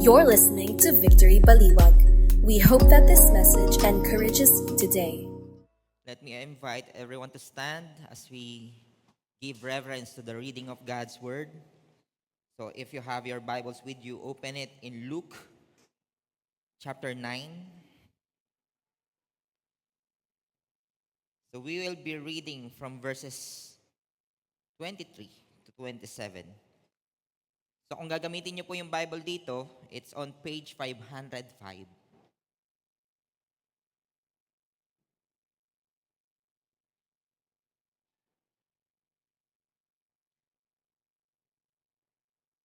You're listening to Victory Baliwag. We hope that this message encourages you today. Let me invite everyone to stand as we give reverence to the reading of God's Word. So if you have your Bibles with you, open it in Luke chapter 9. So we will be reading from verses 23 to 27. So kung gagamitin niyo po yung Bible dito, it's on page 505.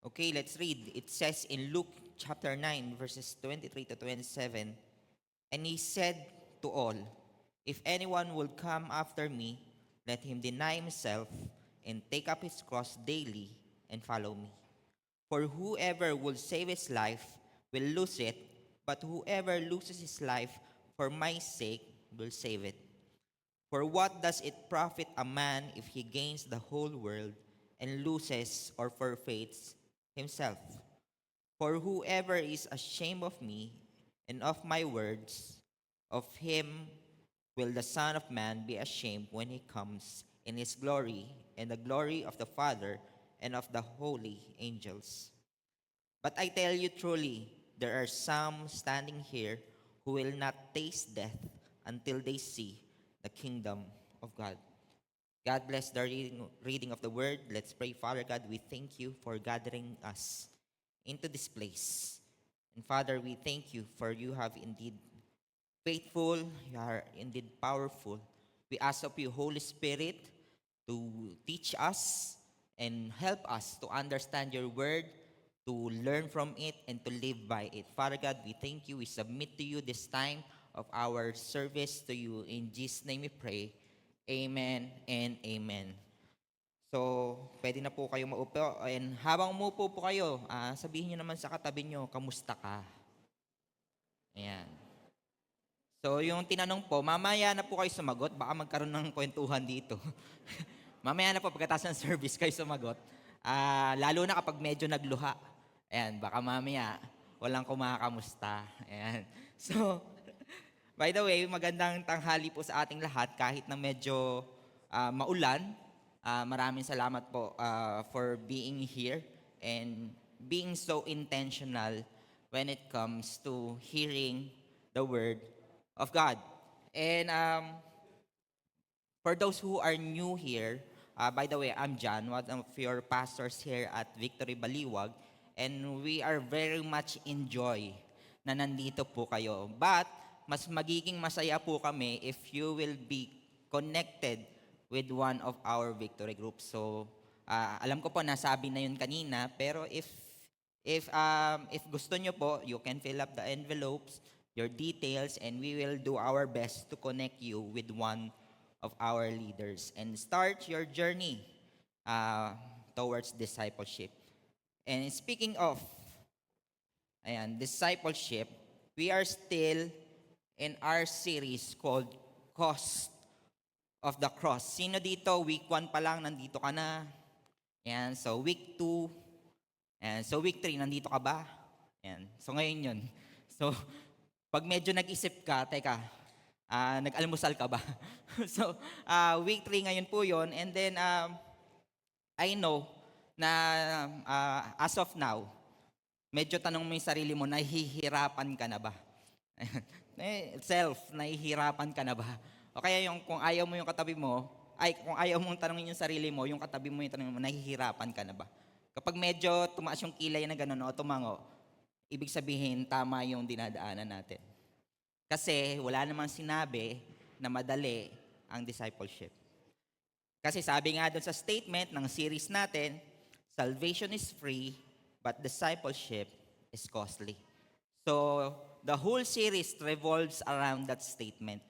Okay, let's read. It says in Luke chapter 9, verses 23 to 27, "And he said to all, if anyone will come after me, let him deny himself and take up his cross daily and follow me. For whoever will save his life will lose it, but whoever loses his life for my sake will save it. For what does it profit a man if he gains the whole world and loses or forfeits himself? For whoever is ashamed of me and of my words, of him will the Son of Man be ashamed when he comes in his glory and the glory of the Father and of the holy angels. But I tell you truly, there are some standing here who will not taste death until they see the kingdom of God." God bless the reading of the word. Let's pray. Father God, we thank you for gathering us into this place. And Father, we thank you for you have indeed faithful, you are indeed powerful. We ask of you, Holy Spirit, to teach us and help us to understand your word, to learn from it, and to live by it. Father God, we thank you. We submit to you this time of our service to you. In Jesus' name we pray. Amen and amen. So, pwede na po kayo maupo. And habang umupo po kayo, sabihin nyo naman sa katabi nyo, kamusta ka? Ayan. So, yung tinanong po, mamaya na po kayo sumagot. Baka magkaroon ng kwentuhan dito. Mamaya na po, pagkatapos ng service kayo sumagot. Lalo na kapag medyo nagluha. Ayan, baka mamaya, walang kumakamusta. Ayan. So, by the way, magandang tanghali po sa ating lahat kahit na medyo maulan. Maraming salamat po for being here and being so intentional when it comes to hearing the word of God. And for those who are new here, by the way, I'm John, one of your pastors here at Victory Baliwag, and we are very much enjoy na nandito po kayo. But mas magiging masaya po kami if you will be connected with one of our victory groups. So, alam ko po nasabi na yun kanina, pero if gusto nyo po, you can fill up the envelopes, your details, and we will do our best to connect you with one of our leaders and start your journey towards discipleship. And speaking of discipleship, we are still in our series called Cost of the Cross. Sino dito, week 1 pa lang, nandito ka na? Ayan, so week 2, and so week 3, nandito ka ba? Ayan, so ngayon yun. So, pag medyo nag-isip ka, teka, nag-almusal ka ba? So, week 3 ngayon po yon. And then, I know na as of now, medyo tanong mo yung sarili mo, nahihirapan ka na ba? Nahihirapan ka na ba? O kaya yung kung ayaw mo yung katabi mo, kung ayaw mong tanongin yung sarili mo, yung katabi mo yung tanongin mo, nahihirapan ka na ba? Kapag medyo tumaas yung kilay na gano'n o tumango, ibig sabihin tama yung dinadaanan natin. Kasi wala namang sinabi na madali ang discipleship. Kasi sabi nga doon sa statement ng series natin, salvation is free, but discipleship is costly. So, the whole series revolves around that statement.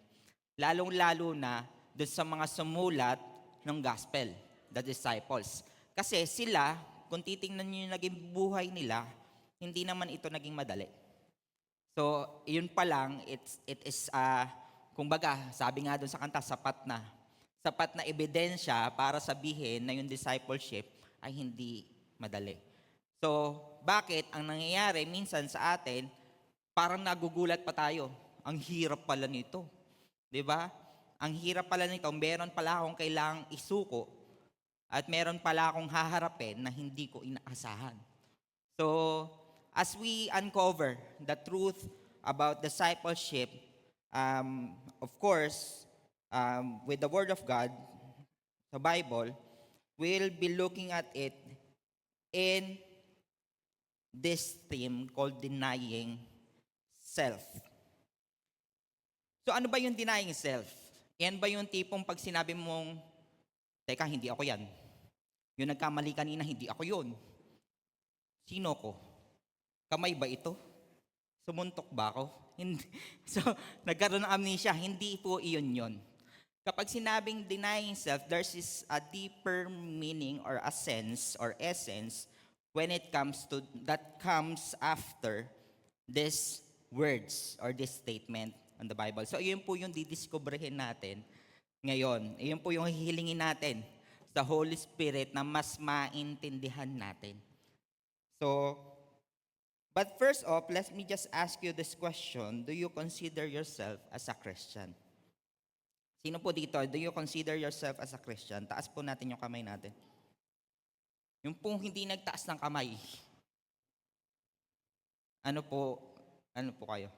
Lalong-lalo na doon sa mga sumulat ng gospel, the disciples. Kasi sila, kung titingnan nyo yung naging buhay nila, hindi naman ito naging madali. So, yun pa lang, it is, kumbaga, sabi nga doon sa kanta, sapat na ebidensya para sabihin na yung discipleship ay hindi madali. So, bakit? Ang nangyayari minsan sa atin, parang nagugulat pa tayo. Ang hirap pala nito. 'Di ba? Ang hirap pala nito. Meron pala akong kailangang isuko at meron pala akong haharapin na hindi ko inaasahan. So, as we uncover the truth about discipleship, of course, with the Word of God, the Bible, we'll be looking at it in this theme called denying self. So ano ba yung denying self? Yan ba yung tipong pag sinabi mong, teka, hindi ako yan. Yung nagkamali kanina, hindi ako yun. Sino ko? Kamay ba ito? Sumuntok ba ako? Hindi. So, nagkaroon ng amnesia. Hindi po iyon yun. Kapag sinabing denying self, there's a deeper meaning or a sense or essence when it comes to, that comes after these words or this statement on the Bible. So, yun po yung didiscoverhin natin ngayon. Yun po yung hihilingin natin sa Holy Spirit na mas maintindihan natin. So, but first off, let me just ask you this question. Do you consider yourself as a Christian? Sino po dito, do you consider yourself as a Christian? Taas po natin yung kamay natin. Yung pong hindi nagtaas ng kamay. Ano po kayo?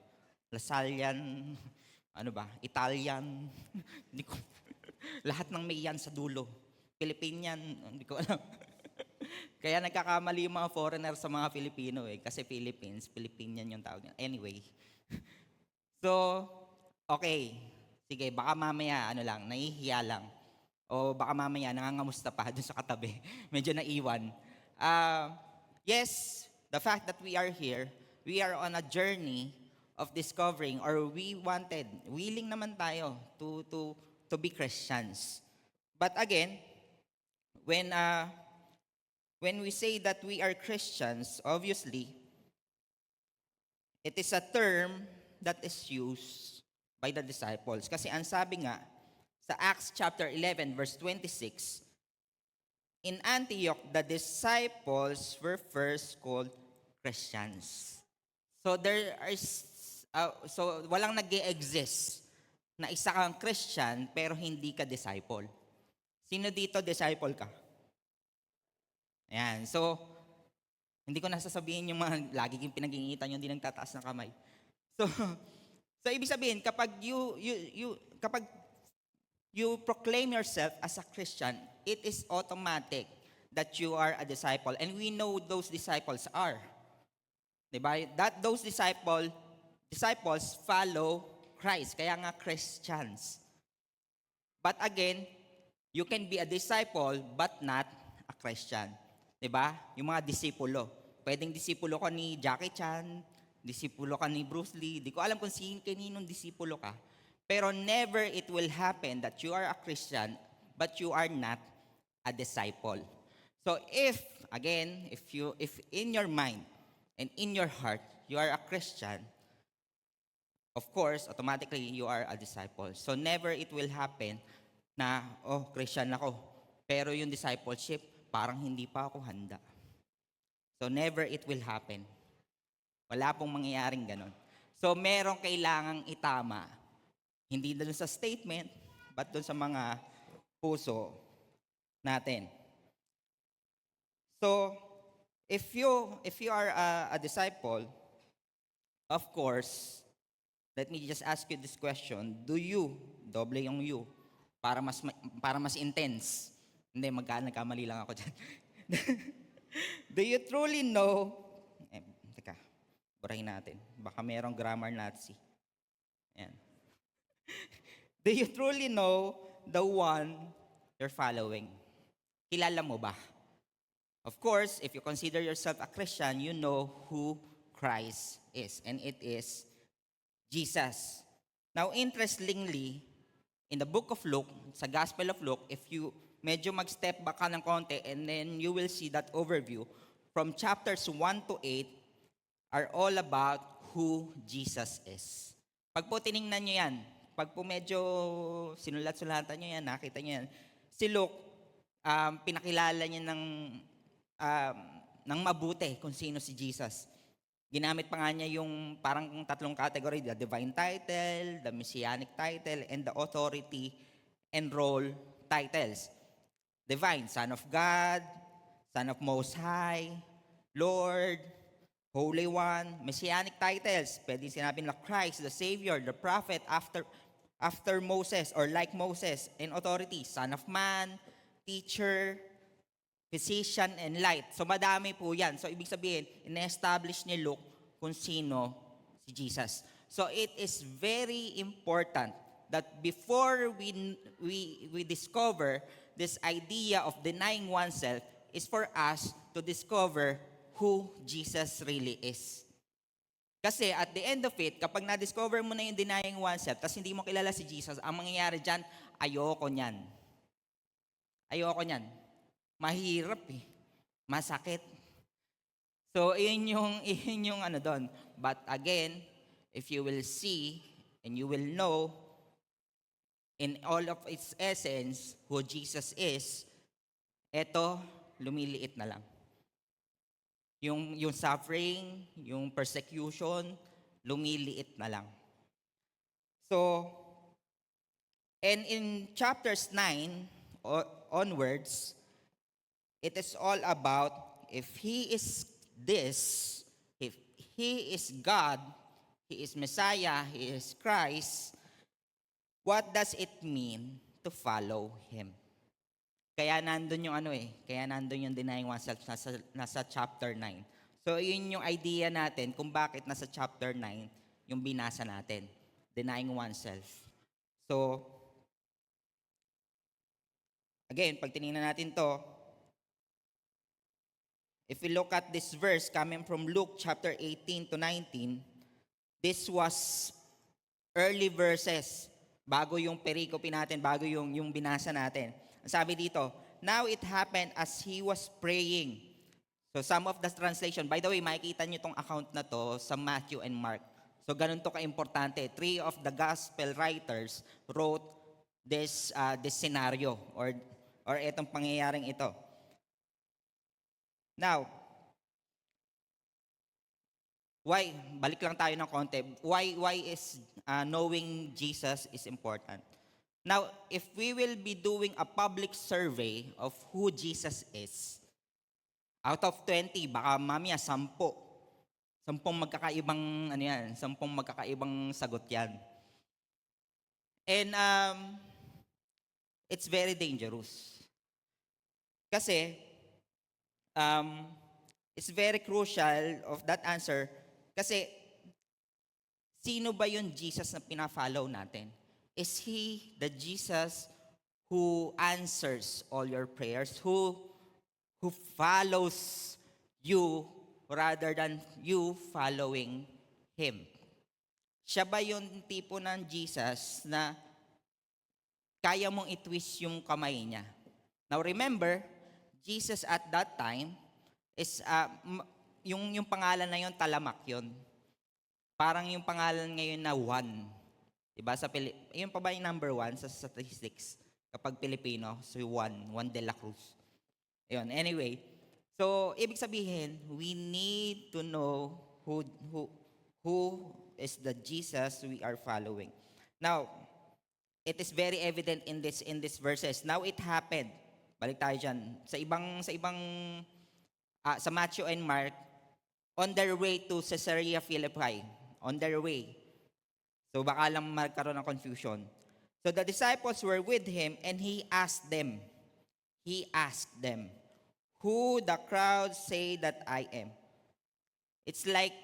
Lasallian, ano ba? Italian, hindi ko, lahat ng may yan sa dulo. Filipinian, hindi ko alam. Kaya nagkakamali yung mga foreigner sa mga Filipino kasi Filipinian yung tawag niya. Anyway. So, okay. Sige, baka mamaya, nahihiya lang. O baka mamaya, nangangamusta pa dun sa katabi. Medyo naiwan. Yes, the fact that we are here, we are on a journey of discovering, or willing naman tayo to be Christians. But again, when we say that we are Christians, obviously, it is a term that is used by the disciples. Kasi ang sabi nga, sa Acts chapter 11, verse 26, in Antioch, the disciples were first called Christians. So walang nag-e-exist na isa kang Christian pero hindi ka disciple. Sino dito disciple ka? Ayan. So, hindi ko nasasabihin yung mga lagi yung pinag-iingitan yung hindi nagtataas ng kamay. So ibig sabihin, kapag you proclaim yourself as a Christian, it is automatic that you are a disciple. And we know those disciples are. Diba? That those disciples follow Christ. Kaya nga Christians. But again, you can be a disciple but not a Christian. Diba? Yung mga disipulo. Pwedeng disipulo ka ni Jackie Chan, disipulo ka ni Bruce Lee. Di ko alam kung kaninong disipulo ka. Pero never it will happen that you are a Christian but you are not a disciple. So if in your mind and in your heart you are a Christian, of course, automatically you are a disciple. So never it will happen na, Christian ako. Pero yung discipleship, parang hindi pa ako handa. So never it will happen. Wala pong mangyayaring ganon. So merong kailangang itama. Hindi doon sa statement, but doon sa mga puso natin. So, if you are a disciple, of course, let me just ask you this question. Do you, doble yung you, para mas intense. Hindi, nagkamali lang ako dyan. Do you truly know, teka, burahin natin. Baka merong grammar Nazi. Ayan. Do you truly know the one you're following? Kilala mo ba? Of course, if you consider yourself a Christian, you know who Christ is. And it is Jesus. Now, interestingly, in the book of Luke, sa Gospel of Luke, if you medyo mag-step back ka ng konti, and then you will see that overview, from chapters 1 to 8 are all about who Jesus is. Pag po tiningnan nyo yan, pag po medyo sinulat-sulatan nyo yan, nakita nyo yan, si Luke, pinakilala niya ng mabuti kung sino si Jesus. Ginamit pa nga niya yung parang tatlong category, the divine title, the messianic title, and the authority and role titles. Divine, Son of God, Son of Most High, Lord, Holy One. Messianic titles, pwede sinabing na Christ, the Savior, the Prophet, after Moses or like Moses. And authority, Son of Man, Teacher, Physician, and Light. So madami po yan. So ibig sabihin, in-establish ni Luke kung sino si Jesus. So it is very important that before we discover this idea of denying oneself is for us to discover who Jesus really is. Kasi at the end of it, kapag na-discover mo na yung denying oneself, tapos hindi mo kilala si Jesus, ang mangyayari dyan, ayoko niyan. Ayoko niyan. Mahirap eh. Masakit. So, yun yung ano doon. But again, if you will see and you will know in all of its essence who Jesus is, eto, lumiliit na lang. Yung suffering, yung persecution, lumiliit na lang. So, and in chapters 9 onwards, it is all about if He is this, if He is God, He is Messiah, He is Christ, what does it mean to follow Him? Kaya nandun yung kaya nandun yung denying oneself nasa chapter 9. So yun yung idea natin kung bakit nasa chapter 9 yung binasa natin, denying oneself. So, again, pag tinignan natin to, if we look at this verse coming from Luke chapter 18 to 19, this was early verses, bago yung pericope natin, bago yung binasa natin. Sabi dito, now it happened as he was praying. So some of the translation, by the way, makikita nyo tong account na to sa Matthew and Mark. So ganun to ka-importante. 3 of the gospel writers wrote this scenario or itong pangyayaring ito. Now, why? Balik lang tayo ng konti. Why is knowing Jesus is important? Now, if we will be doing a public survey of who Jesus is, out of 20, baka mamaya 10. 10 magkakaibang, 10 magkakaibang sagot yan. And it's very dangerous. Kasi, it's very crucial of that answer. Kasi, sino ba yung Jesus na pina-follow natin? Is He the Jesus who answers all your prayers, who follows you rather than you following Him? Siya ba yung tipo ng Jesus na kaya mong i-twist yung kamay niya? Now remember, Jesus at that time is, yung pangalan na yun, talamak yun. Parang yung pangalan ngayon na one. Diba? Yun pa ba yung number 1 sa statistics? Kapag Pilipino, so Juan de la Cruz. Ayun, anyway. So, ibig sabihin, we need to know who is the Jesus we are following. Now, it is very evident in this verses. Now it happened. Balik tayo dyan. Sa Matthew and Mark, on their way to Caesarea Philippi. On their way. So baka lang magkaroon ng confusion. So the disciples were with him and he asked them, who the crowd say that I am? It's like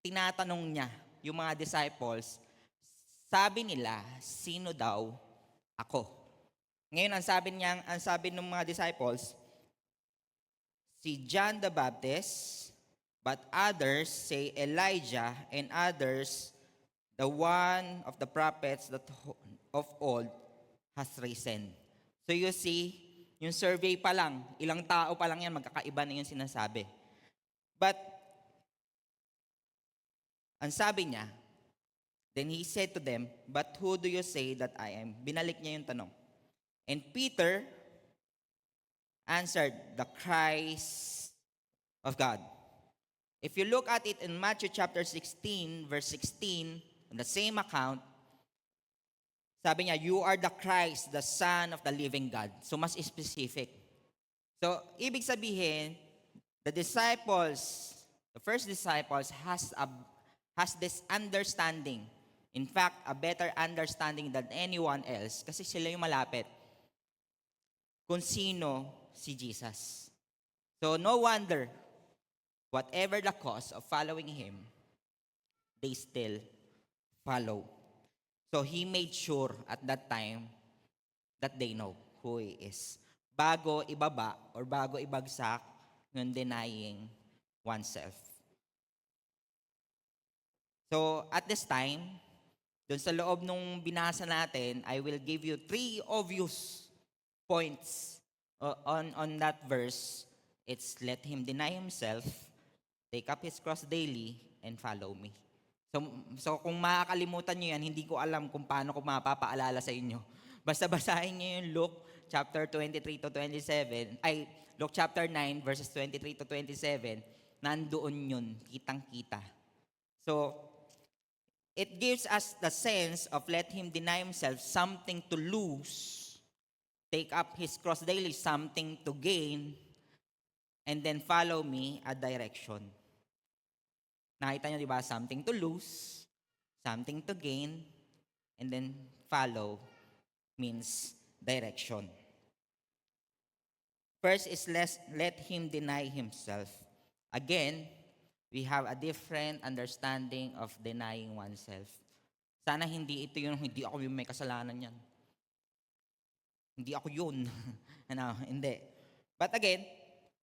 tinatanong niya yung mga disciples, sabi nila, sino daw ako? Ngayon, ang sabi ng mga disciples, si John the Baptist, but others say Elijah, and others, the one of the prophets that of old has risen. So you see, yung survey pa lang, ilang tao pa lang yan, magkakaiba na yung sinasabi. But, ang sabi niya, then he said to them, but who do you say that I am? Binalik niya yung tanong. And Peter answered, the Christ of God. If you look at it in Matthew chapter 16, verse 16, in the same account, sabi niya, you are the Christ, the Son of the living God. So mas specific. So, ibig sabihin, the first disciples has this understanding. In fact, a better understanding than anyone else kasi sila yung malapit kung sino si Jesus. So, no wonder, whatever the cost of following Him, they still follow. So, He made sure at that time that they know who He is. Bago ibaba or bago ibagsak yung denying oneself. So, at this time, dun sa loob nung binasa natin, I will give you 3 obvious points on that verse. It's let him deny himself, take up his cross daily, and follow me. So kung makakalimutan nyo yan, hindi ko alam kung paano ko mapapaalala sa inyo. Basta basahin nyo yung Luke chapter 23 to 27, Luke chapter 9 verses 23 to 27, nandoon yun, kitang-kita. So, it gives us the sense of let him deny himself, something to lose, take up his cross daily, something to gain, and then follow me, a direction. Nakita nyo, di ba? Something to lose, something to gain, and then follow means direction. First is let him deny himself. Again, we have a different understanding of denying oneself. Sana hindi ito yung, hindi ako yung may kasalanan yan. Hindi ako yun. Hindi. But again,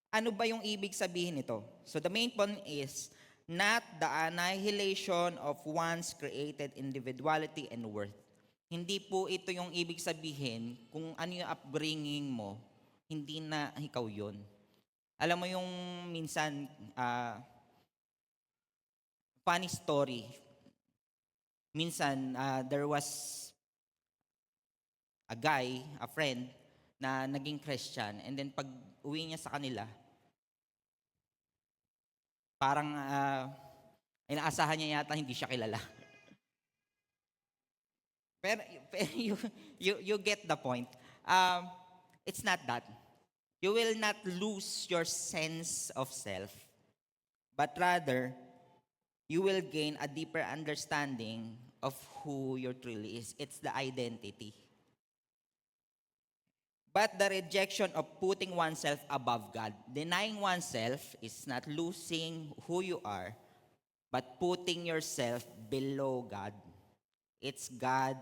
ano ba yung ibig sabihin nito? So the main point is, not the annihilation of one's created individuality and worth. Hindi po ito yung ibig sabihin kung ano yung upbringing mo, hindi na ikaw yun. Alam mo yung minsan, funny story. Minsan, there was a guy, a friend, na naging Christian. And then pag uwi niya sa kanila, parang inaasahan niya yata hindi siya kilala. pero you get the point. It's not that. You will not lose your sense of self, but rather, you will gain a deeper understanding of who you truly is. It's the identity. But the rejection of putting oneself above God. Denying oneself is not losing who you are, but putting yourself below God. It's God.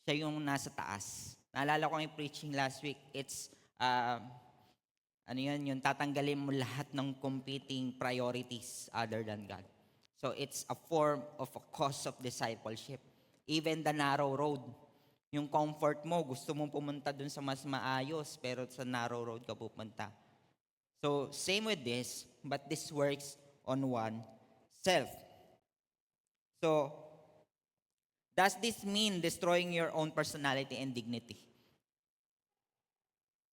Siya yung nasa taas. Naalala ko yung preaching last week. It's, yung tatanggalin mo lahat ng competing priorities other than God. So it's a form of a cost of discipleship. Even the narrow road. Yung comfort mo, gusto mong pumunta dun sa mas maayos, pero sa narrow road ka pupunta. So, same with this, but this works on one self. So, does this mean destroying your own personality and dignity?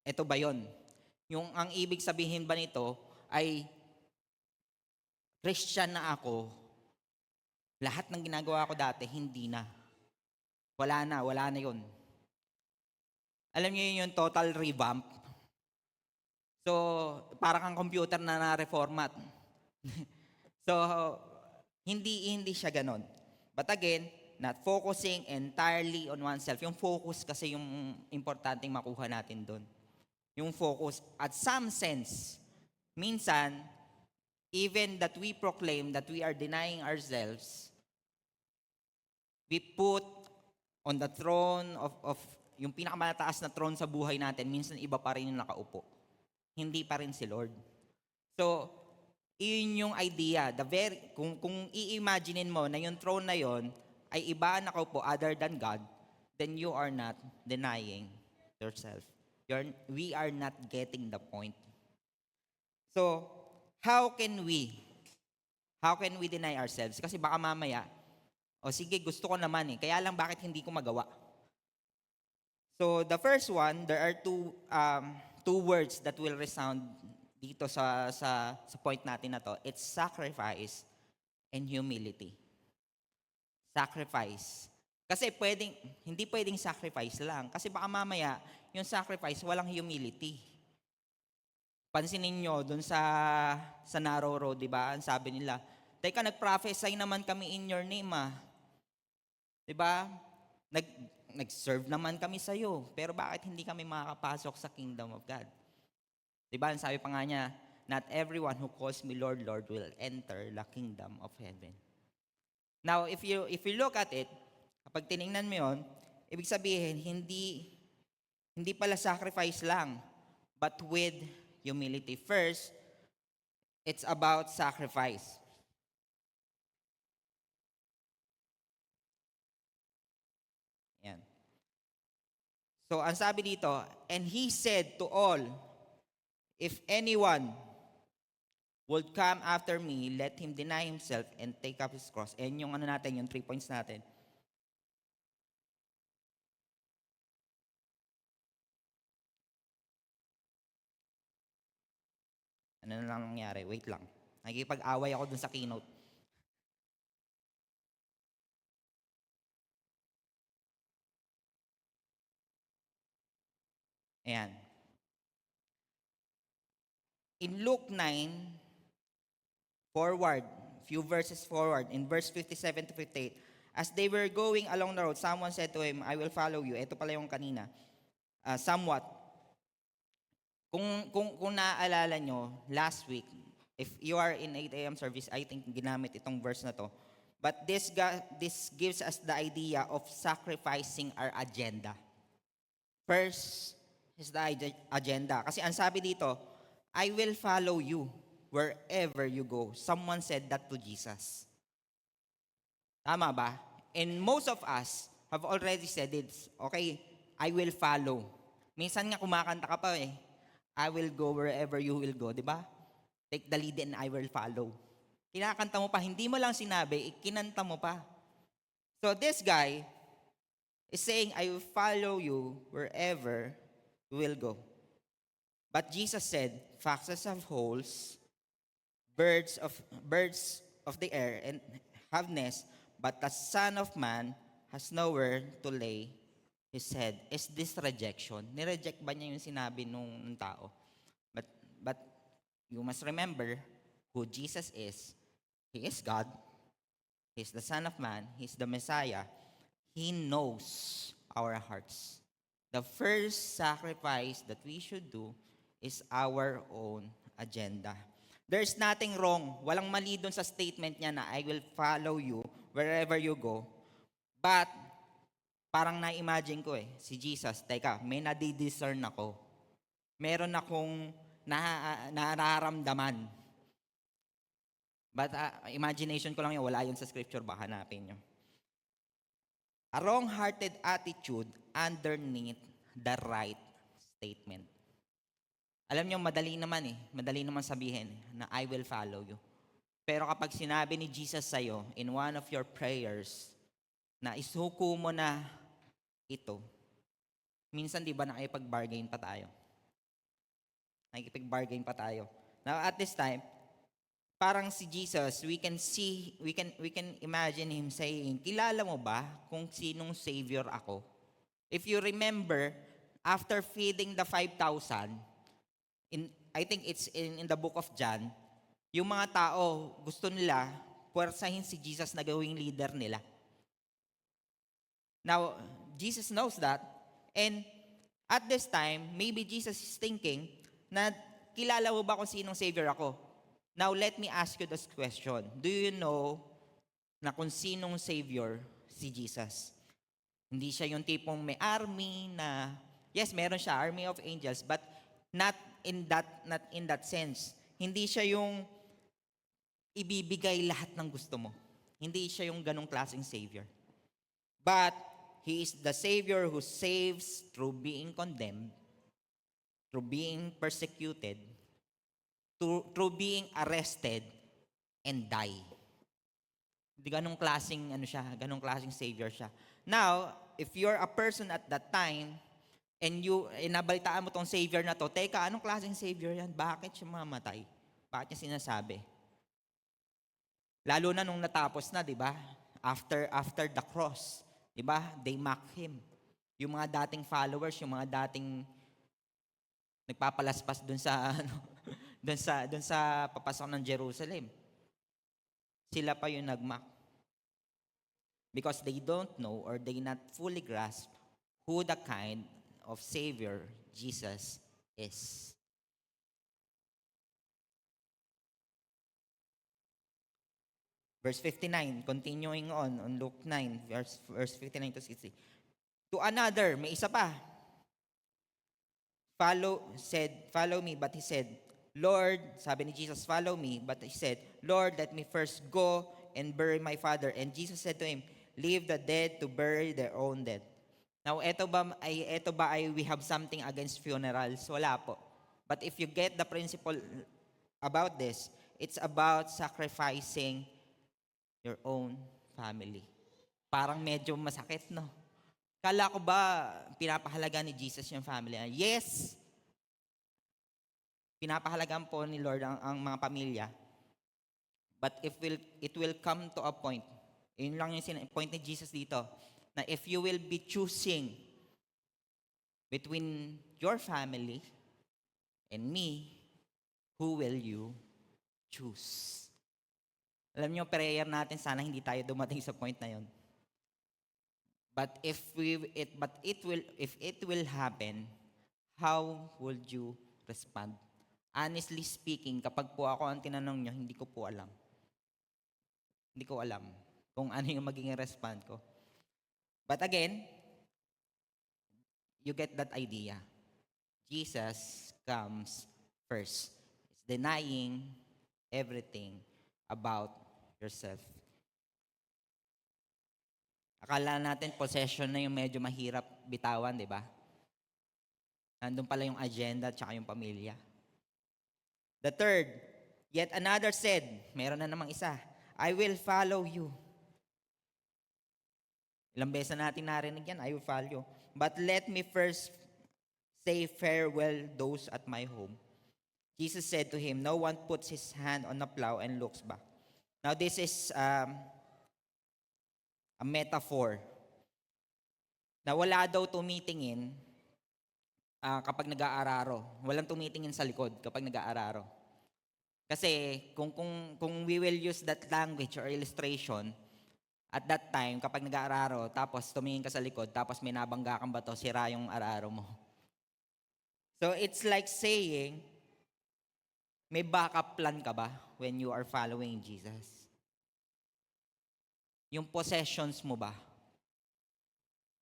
Ito ba yun? Yung ang ibig sabihin ba nito ay Christian na ako, lahat ng ginagawa ko dati, hindi na. Wala na yun. Alam niyo yun yung total revamp? So, parang kang computer na na-reformat. So, hindi siya ganon. But again, not focusing entirely on oneself. Yung focus kasi yung importanteng makuha natin doon. Yung focus, at some sense, minsan, even that we proclaim that we are denying ourselves, we put on the throne of yung pinakamataas na throne sa buhay natin, minsan iba pa rin yung nakaupo. Hindi pa rin si Lord. So, yun yung idea. Kung i-imaginein mo na yung throne na yon ay iba ang nakaupo other than God, then you are not denying yourself. We are not getting the point. So, how can we deny ourselves? Kasi baka mamaya, sige, gusto ko naman kaya lang bakit hindi ko magawa? So, the first one, there are two words that will resound dito sa point natin na to, it's sacrifice and humility. Sacrifice. Kasi hindi pwedeng sacrifice lang. Kasi baka mamaya, yung sacrifice, walang humility. Pansinin nyo, dun sa narrow road, di ba? Ang sabi nila, teka, nag-prophesy naman kami in your name, ah. Di ba? Nag-serve naman kami sa'yo, pero bakit hindi kami makakapasok sa kingdom of God? Di ba? Ang sabi pa nga niya, not everyone who calls me Lord, Lord will enter the kingdom of heaven. Now, if you look at it, kapag tiningnan mo yun, ibig sabihin, hindi pala sacrifice lang, but with humility. First, it's about sacrifice. Yan. So, ang sabi dito, and he said to all, if anyone would come after me, let him deny himself and take up his cross. And yung natin, yung 3 points natin. Ano na lang nangyari? Wait lang. Nakikipag-away ako dun sa keynote. Ayan. In Luke 9, few verses forward, in verse 57 to 58, as they were going along the road, someone said to him, I will follow you. Ito pala yung kanina. Somewhat. Kung naaalala nyo, last week, if you are in 8 a.m. service, I think ginamit itong verse na to. But this gives us the idea of sacrificing our agenda. First is the agenda. Kasi ang sabi dito, I will follow you wherever you go. Someone said that to Jesus. Tama ba? And most of us have already said it. Okay, I will follow. Minsan nga kumakanta ka pa eh. I will go wherever you will go, di ba? Take the lead and I will follow. Kinakanta mo pa, hindi mo lang sinabi, kinanta mo pa. So this guy is saying, I will follow you wherever you will go. But Jesus said, foxes have holes, birds of the air and have nests, but the Son of Man has nowhere to lay his head. Is this rejection? Nireject ba niya yung sinabi nung tao? But you must remember who Jesus is. He is God. He is the Son of Man. He is the Messiah. He knows our hearts. The first sacrifice that we should do is our own agenda. There's nothing wrong. Walang mali doon sa statement niya na I will follow you wherever you go. But parang na-imagine ko si Jesus, teka, may nadi-discern ako. Meron akong nararamdaman. But imagination ko lang yun, wala yun sa scripture, baka hanapin nyo. A wrong-hearted attitude underneath the right statement. Alam nyo, madali naman sabihin na I will follow you. Pero kapag sinabi ni Jesus sa'yo in one of your prayers na isuko mo na ito, minsan di ba nakipag-bargain pa tayo? Now at this time, parang si Jesus, we can imagine him saying, kilala mo ba kung sinong Savior ako? If you remember, after feeding the 5,000, I think it's in the book of John, yung mga tao, gusto nila puwersahin si Jesus na gawing leader nila. Now, Jesus knows that, and at this time, maybe Jesus is thinking na kilala mo ba kung sinong Savior ako? Now, let me ask you this question. Do you know na kung sinong Savior si Jesus? Hindi siya yung tipong may army na, yes, meron siya, army of angels, but not in that sense. Hindi siya yung ibibigay lahat ng gusto mo. Hindi siya yung ganong klaseng Savior. But He is the Savior who saves through being condemned, through being persecuted, through being arrested, and die. Ganong klaseng Savior siya. Now, if you're a person at that time, and nabalitaan mo tong Savior na to, teka, anong klaseng Savior yan? Bakit siya mamatay? Bakit niya sinasabi? Lalo na nung natapos na, di ba? After the cross, di ba? They mock him. Yung mga dating followers, yung mga dating nagpapalaspas dun sa dun sa papasok ng Jerusalem. Sila pa yung nagmock. Because they don't know or they not fully grasp who the kind of Savior Jesus is. Verse 59, continuing on Luke 9, verse 59 to 60. To another, may isa pa. Follow me, but he said, Lord, sabi ni Jesus, follow me, but he said, Lord, let me first go and bury my father. And Jesus said to him, leave the dead to bury their own dead. Now, ito ba ay we have something against funerals? Wala po. But if you get the principle about this, it's about sacrificing your own family. Parang medyo masakit, no? Kala ko ba pinapahalaga ni Jesus yung family? Yes! Pinapahalagan po ni Lord ang mga pamilya. But it will come to a point, yun lang yung point ni Jesus dito, na if you will be choosing between your family and me, who will you choose? Alam niyo, prayer natin, sana hindi tayo dumating sa point na yon. But if it will happen, how would you respond? Honestly speaking, kapag po ako ang tinanong niyo, hindi ko po alam. Hindi ko alam kung ano yung magiging respond ko. But again, you get that idea. Jesus comes first. It's denying everything about yourself. Akala natin possession na yung medyo mahirap bitawan, di ba? Nandun pala yung agenda at yung pamilya. The third, yet another said, meron na namang isa, I will follow you. Ilang beses na natin narinig yan, I will follow you. But let me first say farewell those at my home. Jesus said to him, no one puts his hand on a plow and looks back. Now this is a metaphor na wala daw tumitingin kapag nag-aararo. Walang tumitingin sa likod kapag nag-aararo. Kasi kung we will use that language or illustration, at that time, kapag nag-aararo, tapos tumingin ka sa likod, tapos may nabangga kang bato, sira yung araro mo. So it's like saying, may backup plan ka ba when you are following Jesus? Yung possessions mo ba?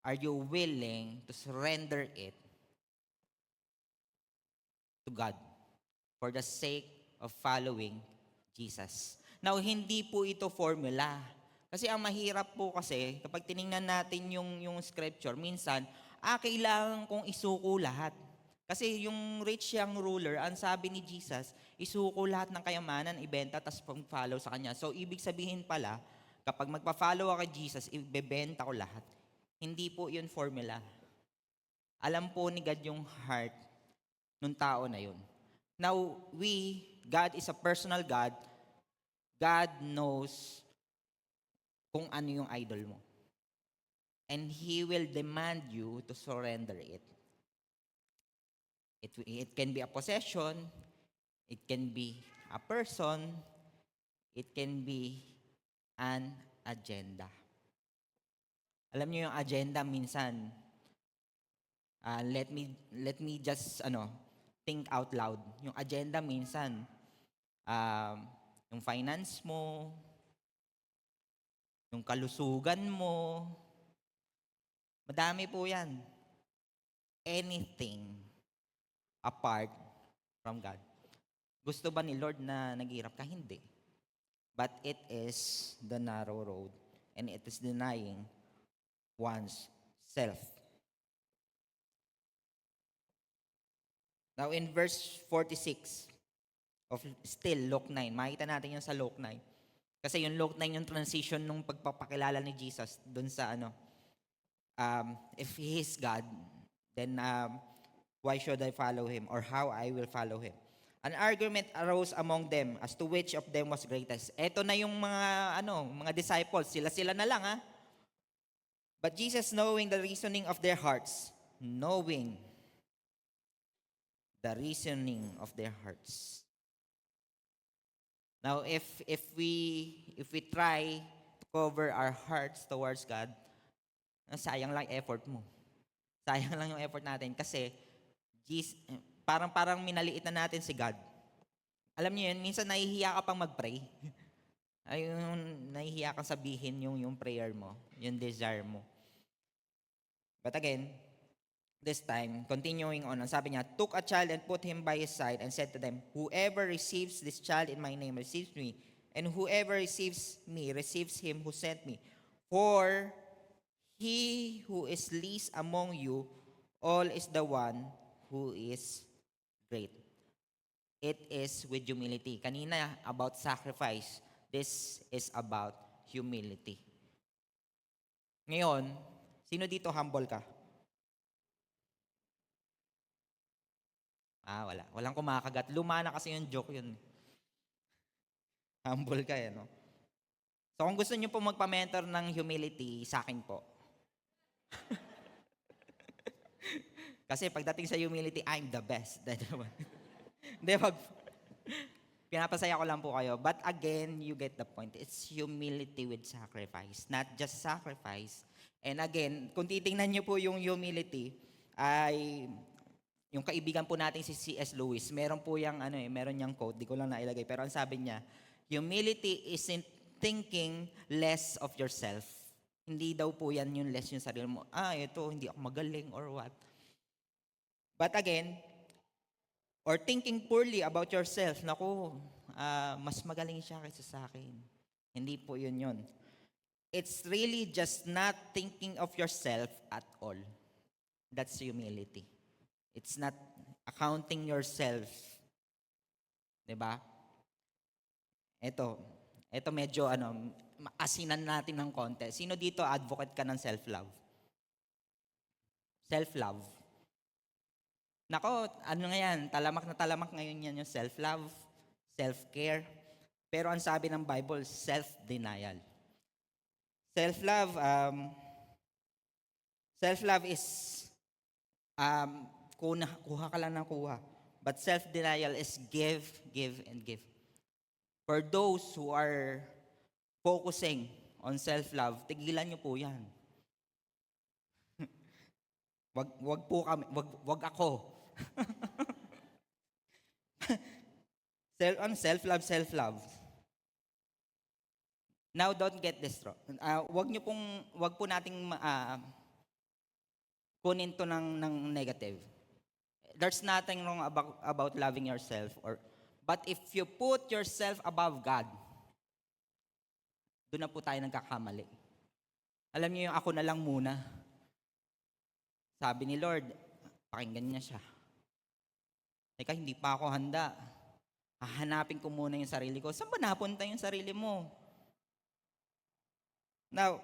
Are you willing to surrender it to God for the sake of following Jesus? Now, hindi po ito formula. Kasi ang mahirap po kasi, kapag tiningnan natin yung scripture, minsan, kailangan kong isuko lahat. Kasi yung rich young ruler, ang sabi ni Jesus, isuko lahat ng kayamanan, ibenta, tapos follow sa kanya. So, ibig sabihin pala, kapag magpa-follow ako kay Jesus, ibebenta ko lahat. Hindi po yun formula. Alam po ni God yung heart ng tao na yun. Now, God is a personal God. God knows kung ano yung idol mo. And He will demand you to surrender it. It can be a possession, it can be a person, it can be an agenda. Alam niyo yung agenda minsan, let me just think out loud. Yung agenda minsan, yung finance mo, yung kalusugan mo, madami po yan. Anything apart from God. Gusto ba ni Lord na naghihirap ka? Hindi. But it is the narrow road and it is denying one's self. Now in verse 46 of still Luke 9, makita natin yun sa Luke 9. Kasi yung Luke 9 yung transition nung pagpapakilala ni Jesus dun sa if He is God, then why should I follow him, or how I will follow him? An argument arose among them as to which of them was greatest. Ito na yung mga disciples, sila na lang ha. But Jesus, knowing the reasoning of their hearts, knowing the reasoning of their hearts. Now, if we try to cover our hearts towards God, sayang lang effort mo. Sayang lang yung effort natin kasi parang minaliit na natin si God. Alam niyo yun, minsan nahihiya ka pang mag-pray. Ayun, nahihiya kang sabihin yung prayer mo, yung desire mo. But again, this time, continuing on, ang sabi niya, took a child and put him by his side and said to them, whoever receives this child in my name receives me, and whoever receives me receives him who sent me. For he who is least among you, all is the one who is great. It is with humility. Kanina, about sacrifice. This is about humility. Ngayon, sino dito humble ka? Wala. Walang kumakagat. Luma na kasi yung joke yun. Humble ka no? So kung gusto niyo po magpa-mentor ng humility, sa akin po. Kasi pagdating sa humility, I'm the best. Hindi, pinapasaya ko lang po kayo. But again, you get the point. It's humility with sacrifice. Not just sacrifice. And again, kung titingnan niyo po yung humility, ay yung kaibigan po natin si C.S. Lewis, meron po meron yang quote, di ko lang nailagay, pero ang sabi niya, humility isn't thinking less of yourself. Hindi daw po yan yung less yung sarili mo. Ito, hindi ako magaling or what. But again, or thinking poorly about yourself, naku, mas magaling siya kaysa sa akin. Hindi po yun. It's really just not thinking of yourself at all. That's humility. It's not accounting yourself. Diba? Ito medyo asinan natin ng konti. Sino dito advocate ka ng self-love? Self-love. Nako, talamak na talamak ngayon yan yung self-love, self-care. Pero ang sabi ng Bible, self-denial. Self-love is kuha ka lang ng kuha. But self-denial is give, and give. For those who are focusing on self-love, tigilan niyo po yan. Wag ako. Self-love. Now, don't get this wrong. Wag po nating kunin to ng negative. There's nothing wrong about loving yourself, but if you put yourself above God, doon na po tayo nagkakamali. Alam niyo yung ako na lang muna. Sabi ni Lord, pakinggan niya siya. Teka, hindi pa ako handa. Hahanapin ko muna yung sarili ko. Saan ba napunta yung sarili mo? Now,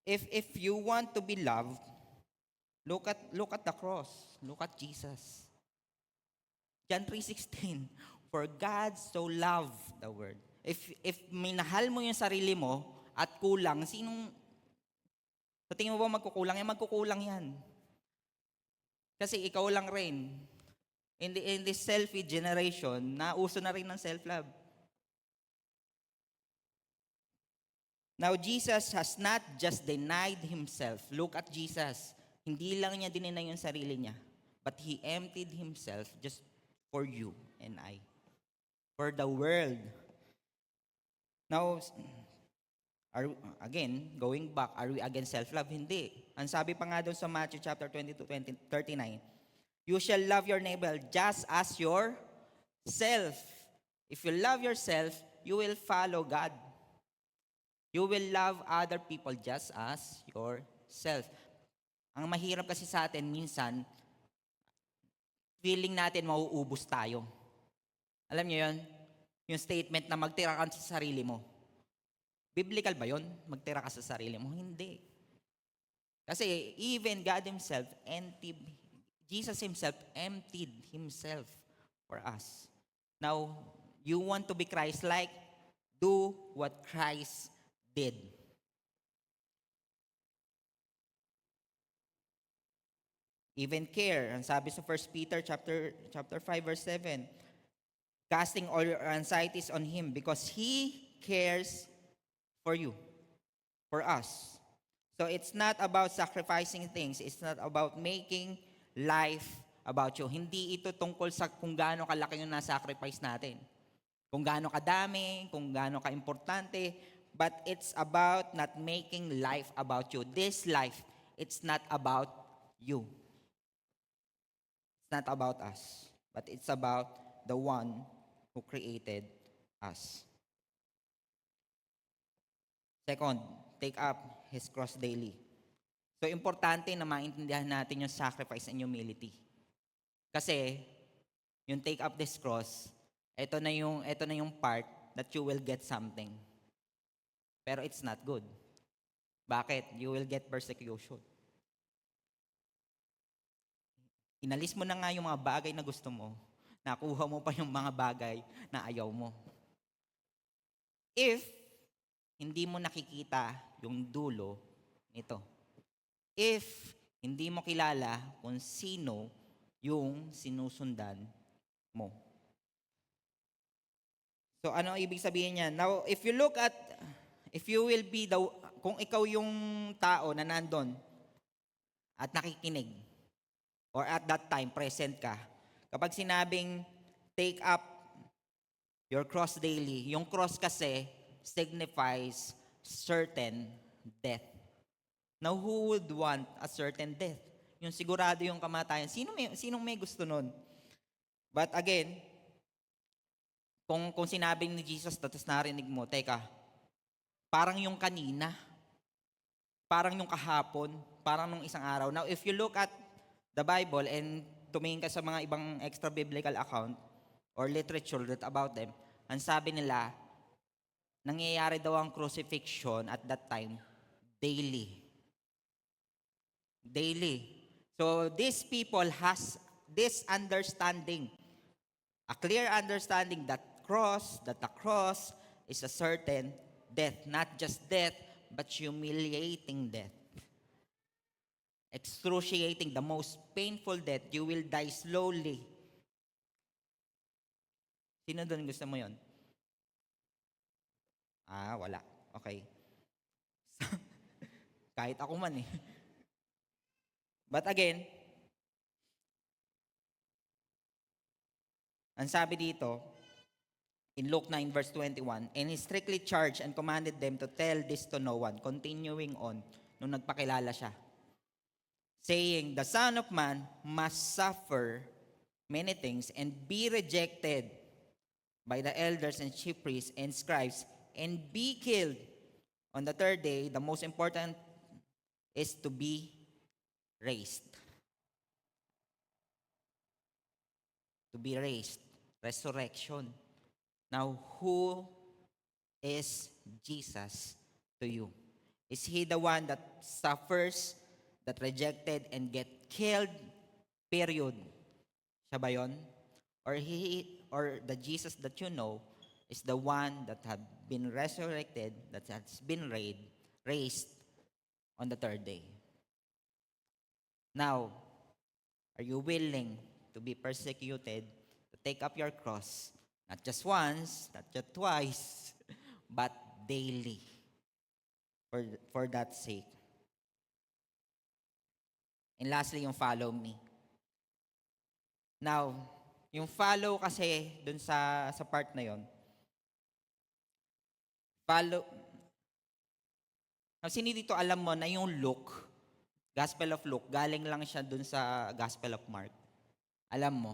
if you want to be loved, look at the cross. Look at Jesus. John 3:16. For God so loved the world. If minahal mo yung sarili mo at kulang, sa tingin mo ba magkukulang? Magkukulang yan. Kasi ikaw lang rin. In this selfie generation, nauso na rin ng self-love. Now, Jesus has not just denied himself. Look at Jesus. Hindi lang niya dininay yung sarili niya, but he emptied himself just for you and I. For the world. Now, going back, are we against self-love? Hindi. Ang sabi pa nga doon sa Matthew chapter 22:39, you shall love your neighbor just as yourself. If you love yourself, you will follow God. You will love other people just as yourself. Ang mahirap kasi sa atin, minsan, feeling natin mauubos tayo. Alam niyo yun? Yung statement na magtira ka sa sarili mo. Biblical ba yun? Magtira ka sa sarili mo? Hindi. Kasi even God Himself Jesus Himself emptied Himself for us. Now, you want to be Christ-like? Do what Christ did. Even care, ang sabi sa 1 Peter chapter 5 verse 7, casting all your anxieties on Him because He cares for you, for us. So it's not about sacrificing things. It's not about making life about you. Hindi ito tungkol sa kung gaano kalaki yung na-sacrifice natin. Kung gaano kadami, kung gaano ka-importante. But it's about not making life about you. This life, it's not about you. It's not about us. But it's about the one who created us. Second, take up His cross daily. So, importante na maintindihan natin yung sacrifice and humility. Kasi, yung take up this cross, ito na yung part that you will get something. Pero it's not good. Bakit? You will get persecution. Inalis mo na nga yung mga bagay na gusto mo, nakuha mo pa yung mga bagay na ayaw mo. If hindi mo nakikita yung dulo nito. If hindi mo kilala kung sino yung sinusundan mo. So ano ang ibig sabihin niya? Now, if you will be kung ikaw yung tao na nandun at nakikinig, or at that time, present ka, kapag sinabing take up your cross daily, yung cross kasi signifies certain death. Now, who would want a certain death? Yung sigurado yung kamatayan. Sinong may gusto nun? But again, kung sinabing ni Jesus, tapos narinig mo, teka, parang yung kanina, parang yung kahapon, parang nung isang araw. Now, if you look at the Bible and tumingin ka sa mga ibang extra biblical account or literature that about them, ang sabi nila, nangyayari daw ang crucifixion at that time daily. Daily. So these people has this understanding, a clear understanding that the cross is a certain death, not just death, but humiliating death. Excruciating, the most painful death. You will die slowly. Sino doon gusto mo yon? Wala. Okay. Kahit ako man eh. But again, ang sabi dito, in Luke 9 verse 21, and he strictly charged and commanded them to tell this to no one, continuing on, nung nagpakilala siya. Saying, the Son of Man must suffer many things and be rejected by the elders and chief priests and scribes and be killed on the third day. The most important is to be raised. To be raised. Resurrection. Now, who is Jesus to you? Is He the one that suffers, that rejected and get killed, period? Siya ba yun? Or the Jesus that you know is the one that had been resurrected, that has been raised on the third day. Now, are you willing to be persecuted, to take up your cross, not just once, not just twice, but daily, for that sake? And lastly, yung follow me. Now, yung follow kasi dun sa part na yon. Follow. Now, sino dito alam mo na yung Luke, Gospel of Luke, galing lang siya dun sa Gospel of Mark? Alam mo.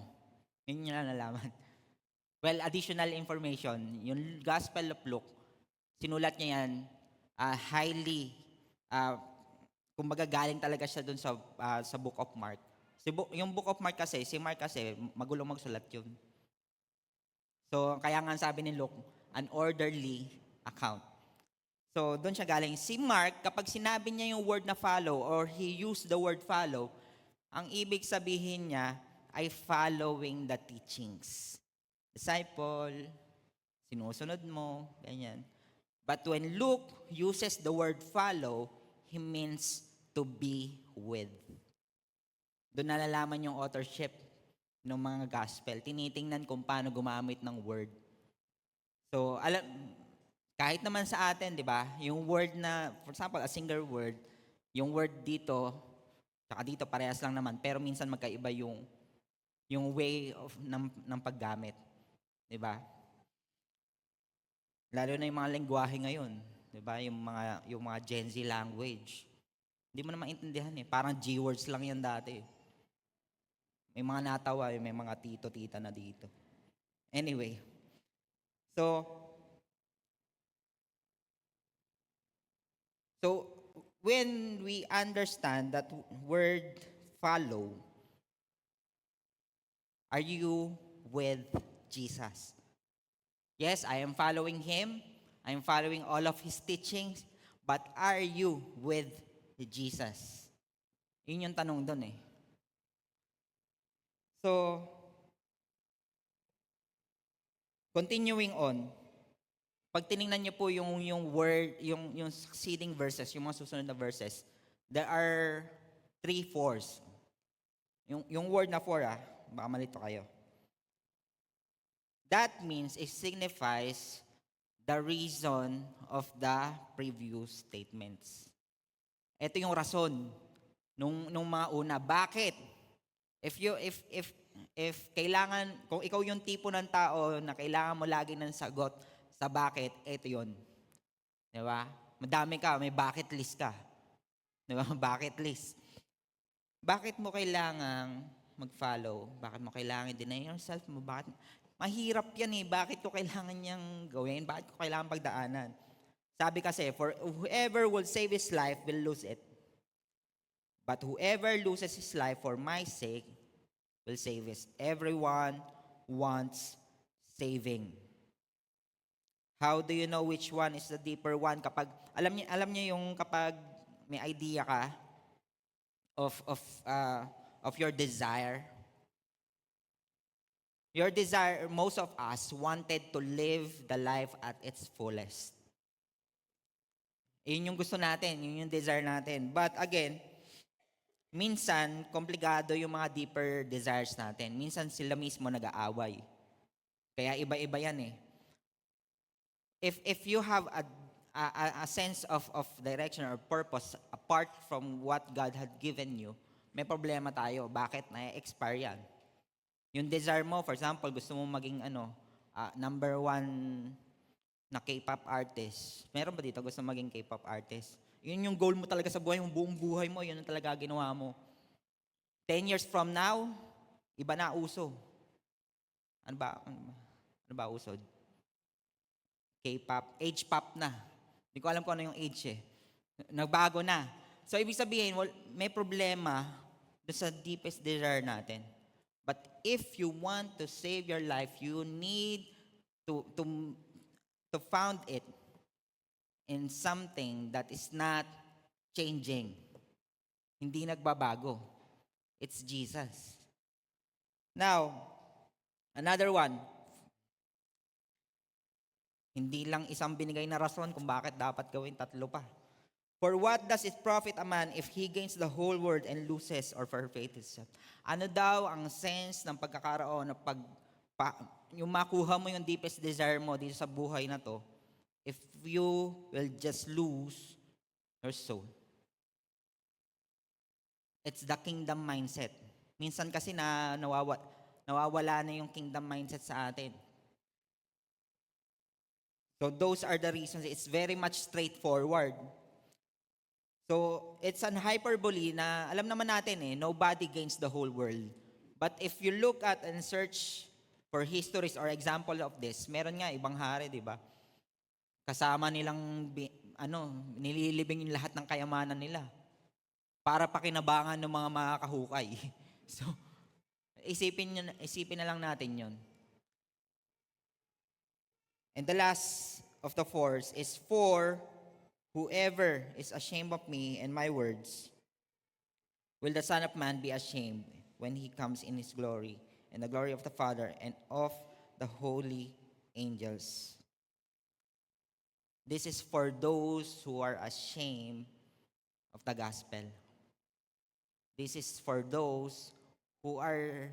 Yun yung nalaman. Well, additional information. Yung Gospel of Luke, sinulat niya yan highly, kumbaga galing talaga siya dun sa Book of Mark. Yung Book of Mark kasi, si Mark kasi, magulong magsulat yun. So, kaya nga sabi ni Luke, an orderly account. So, doon siya galing. Si Mark, kapag sinabi niya yung word na follow or he used the word follow, ang ibig sabihin niya ay following the teachings. Disciple, sinusunod mo, ganyan. But when Luke uses the word follow, he means to be with. Doon nalalaman yung authorship ng mga gospel. Tinitingnan kung paano gumamit ng word. So, kahit naman sa atin, di ba, yung word na, for example, a single word, yung word dito, saka dito parehas lang naman, pero minsan magkaiba yung way of ng paggamit. Di ba? Lalo na yung mga lengguwahe ngayon, di ba? Yung mga Gen Z language. Hindi mo na maintindihan eh. Parang G-words lang yan dati. May mga natawa, may mga tito-tita na dito. Anyway, so when we understand that word follow, are you with Jesus? Yes, I am following Him. I am following all of His teachings. But are you with Jesus? Yun yung tanong doon eh. So, continuing on, pag tiningnan niyo po yung word, yung succeeding verses, yung mga susunod na verses, there are 3 fours. Yung word na four, baka malito kayo. That means it signifies the reason of the previous statements. Ito yung rason nung mga una. Bakit? If kailangan, kung ikaw yung tipo ng tao na kailangan mo lagi ng sagot sa bakit, ito yun. Di ba? Madami ka, may bucket list ka. Di ba? Bucket list. Bakit mo kailangan mag-follow? Bakit mo kailangan deny yourself mo? Mahirap yan eh. Bakit ko kailangan niyang gawin? Bakit ko kailangan pagdaanan? Sabi kasi, for whoever will save his life will lose it. But whoever loses his life for my sake will save it. Everyone wants saving. How do you know which one is the deeper one? Kapag alam niyo yung kapag may idea ka of your desire. Your desire, most of us wanted to live the life at its fullest. Yun yung gusto natin, yun yung desire natin. But again, minsan, komplikado yung mga deeper desires natin. Minsan sila mismo nag-aaway. Kaya iba-iba yan eh. If you have a sense of direction or purpose apart from what God had given you, may problema tayo. Bakit? Na-expire yan. Yung desire mo, for example, gusto mo maging number 1 na K-pop artist. Meron ba dito gusto maging K-pop artist? Yun yung goal mo talaga sa buhay, yung buong buhay mo, yun ang talaga ginawa mo. 10 years from now, iba na uso. Ano ba usod? K-pop, age pop na. Hindi ko alam kung ano yung age eh. Nagbago na. So, ibig sabihin, may problema sa deepest desire natin. But if you want to save your life, you need to found it in something that is not changing. Hindi nagbabago. It's Jesus. Now, another one. Hindi lang isang binigay na rason kung bakit dapat gawin, 3 pa. For what does it profit a man if he gains the whole world and loses or forfeits himself? Ano daw ang sense ng pagkakaroon na yung makuha mo yung deepest desire mo dito sa buhay na to, if you will just lose your soul? It's the kingdom mindset. Minsan kasi nawawala na yung kingdom mindset sa atin. So those are the reasons. It's very much straightforward. So it's an hyperbole na alam naman natin nobody gains the whole world. But if you look at and search for histories or example of this, meron nga ibang hari, di ba? Kasama nilang nililibing yung lahat ng kayamanan nila para pakinabangan ng mga makakahukay. So isipin na lang natin 'yon. And the last of the fours is for Whoever is ashamed of me and my words, will the Son of Man be ashamed when he comes in his glory and the glory of the Father and of the holy angels. This is for those who are ashamed of the gospel. This is for those who are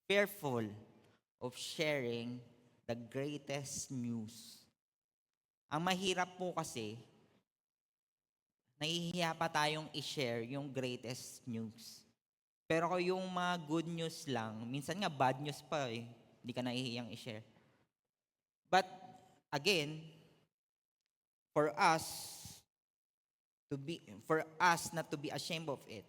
fearful of sharing the greatest news. Ang mahirap po kasi, nahihiya pa tayong i-share yung greatest news. Pero kung yung mga good news lang, minsan nga bad news pa eh, hindi ka nahihiyang i-share. But again, for us not to be ashamed of it,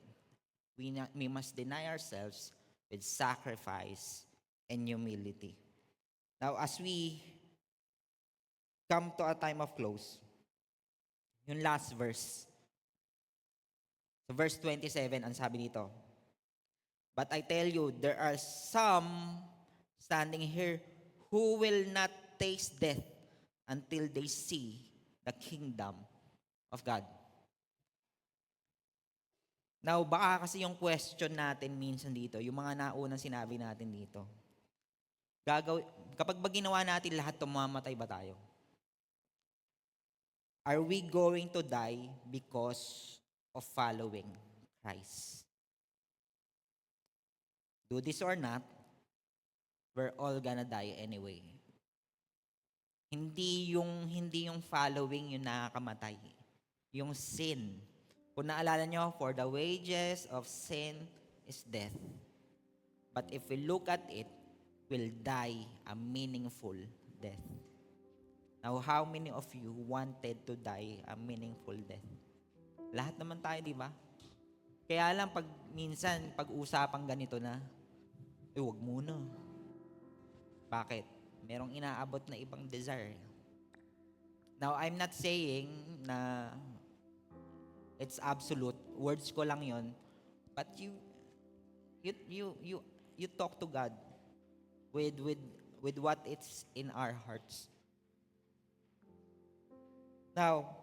we must deny ourselves with sacrifice and humility. Now, as we come to a time of close, yung last verse, so verse 27, ang sabi dito, but I tell you, there are some standing here who will not taste death until they see the kingdom of God. Now, baka kasi yung question natin minsan dito, yung mga naunang sinabi natin dito, kapag ba ginawa natin lahat, tumamatay ba tayo? Are we going to die because of following Christ? Do this or not, we're all gonna die anyway. Hindi yung following yung nakakamatay. Yung sin. Kung naalala nyo, for the wages of sin is death. But if we look at it, we'll die a meaningful death. Now, how many of you wanted to die a meaningful death? Lahat naman tayo, di ba? Kaya lang, minsan, pag-usapang ganito na, wag muna. Bakit? Merong inaabot na ibang desire. Now, I'm not saying na it's absolute. Words ko lang yon. But you talk to God with what it's in our hearts. Now,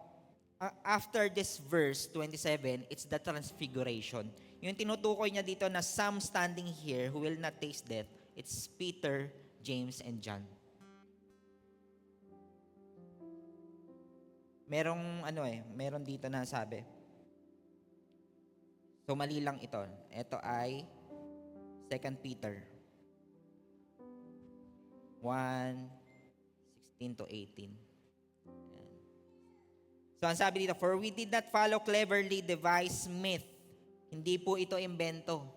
after this verse 27, it's the transfiguration. Yung tinutukoy niya dito na some standing here who will not taste death, it's Peter, James, and John. Meron dito na sabi. So, mali lang ito. Ito ay 2 Peter 1:16 to 18. Ayan. So, ang sabi dito, for we did not follow cleverly devised myth. Hindi po ito imbento.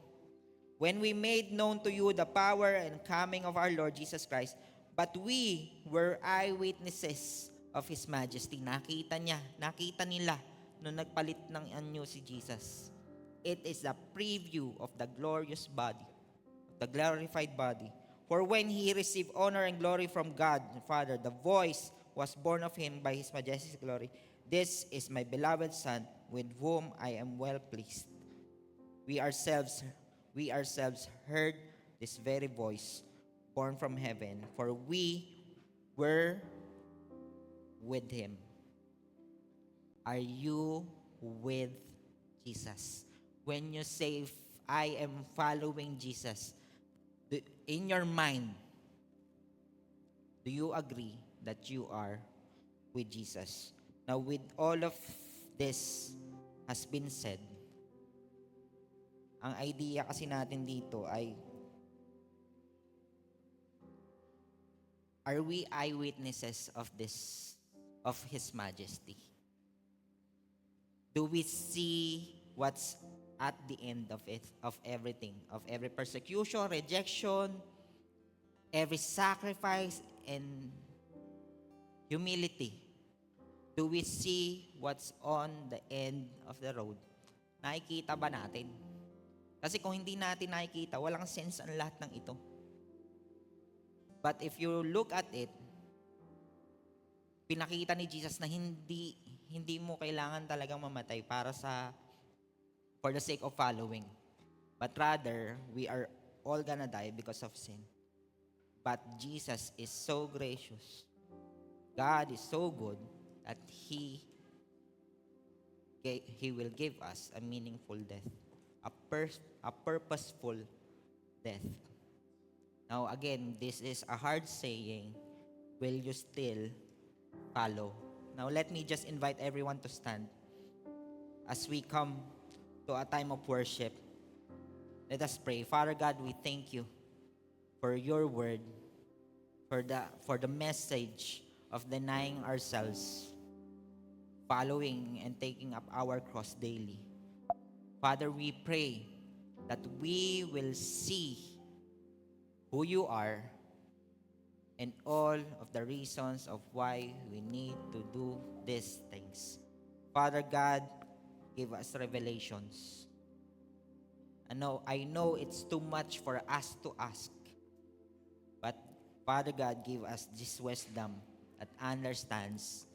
When we made known to you the power and coming of our Lord Jesus Christ, but we were eyewitnesses of His majesty. Nakita nila nung nagpalit ng anyo si Jesus. It is a preview of the glorious body, the glorified body. For when He received honor and glory from God the Father, the voice was born of Him by His majestic glory. This is my beloved Son, with whom I am well pleased. We ourselves heard this very voice born from heaven, for we were with Him. Are you with Jesus? When you say, I am following Jesus, in your mind, do you agree that you are with Jesus? Now, with all of this has been said, ang idea kasi natin dito ay, are we eyewitnesses of His majesty? Do we see what's at the end of it, of everything, of every persecution, rejection, every sacrifice, and humility? Do we see what's on the end of the road? Nakikita ba natin? Kasi kung hindi natin nakikita, walang sense ang lahat ng ito. But if you look at it, pinakita ni Jesus na hindi mo kailangan talagang mamatay for the sake of following. But rather, we are all gonna die because of sin. But Jesus is so gracious. God is so good that He He will give us a meaningful death, a purposeful death. Now again, this is a hard saying. Will you still follow? Now let me just invite everyone to stand as we come to a time of worship. Let us pray. Father God, we thank you for your word, for the message of denying ourselves, following and taking up our cross daily. Father, we pray that we will see who you are and all of the reasons of why we need to do these things. Father God, give us revelations. I know it's too much for us to ask, but Father God, give us this wisdom that understands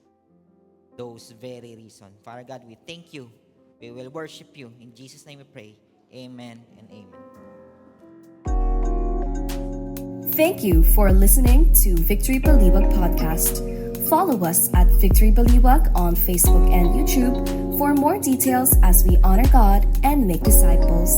those very reasons. Father God, we thank you. We will worship you. In Jesus' name we pray. Amen and amen. Thank you for listening to Victory Baliwag Podcast. Follow us at Victory Baliwag on Facebook and YouTube for more details as we honor God and make disciples.